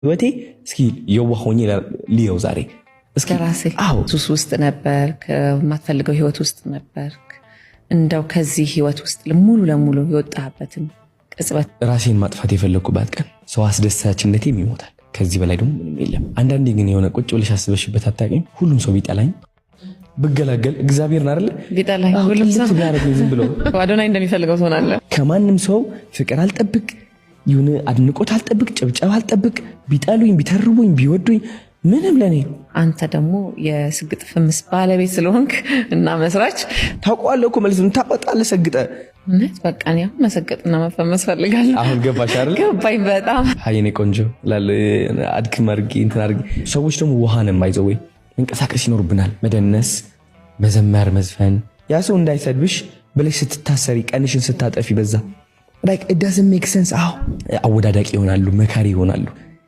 ህይወቴ እስኪ የዋሆኝ ሊየው ዛሬ እስኪ ራሴ ሱስ ውስጥ ነበር ከማትፈልገው ህይወት ውስጥ ነበር እንደው ከዚህ ህይወት ውስጥ ሙሉ ለሙሉ የወጣበትን ቅጽበት ራሴን ማጥፋት የፈለኩባት ቀን ሰው አስደሳችነቴም ይሞታል ከዚህ በላይ ደግሞ ምንም የለም አንዳንዴ ግን የሆነ ቁጭ ብለሽ አስበሽበት አታውቂም ሁሉም ሰው ቢጠላኝ ብገላገል እግዚአብሔርን አይደል ቢጠላኝ ሁሉም ሰው ቢያረግኝ ዝም ብሎ አዶናይ እንደሚፈልገው ሆናለ ከማንም ሰው ፍቅር አልጠብቅ ይሁን አድንቆት አልጠብቅ ጭብጨባ አልጠብቅ ቢጠሉኝ ቢተርቡኝ ቢወዱኝ ምንም ለኔ አንተ ደግሞ የስግጥ ፍምስ ባለቤት ስለሆንክ እና መስራች ታውቃለህ እኮ መልስ ታወጣለህ ሰግጠ እውነት በቃ ነው መሰገጥና መፈመስ ፈልጋለሁ አሁን ገባሽ አይደል ገባኝ በጣም ሃይኔ ቆንጆ ላለ አድክም አድርጊ እንትን አድርጊ ሰዎች ደግሞ ውሃንም አይዘው ወይ እንቀሳቀስ ይኖርብናል መደነስ መዘመር መዝፈን ያ ሰው እንዳይሰድብሽ ብለሽ ስትታሰሪ ቀንሽን ስታጠፊ በዛ like it doesn't make sense አወዳዳቂ ይሆናሉ መካሪ ይሆናሉ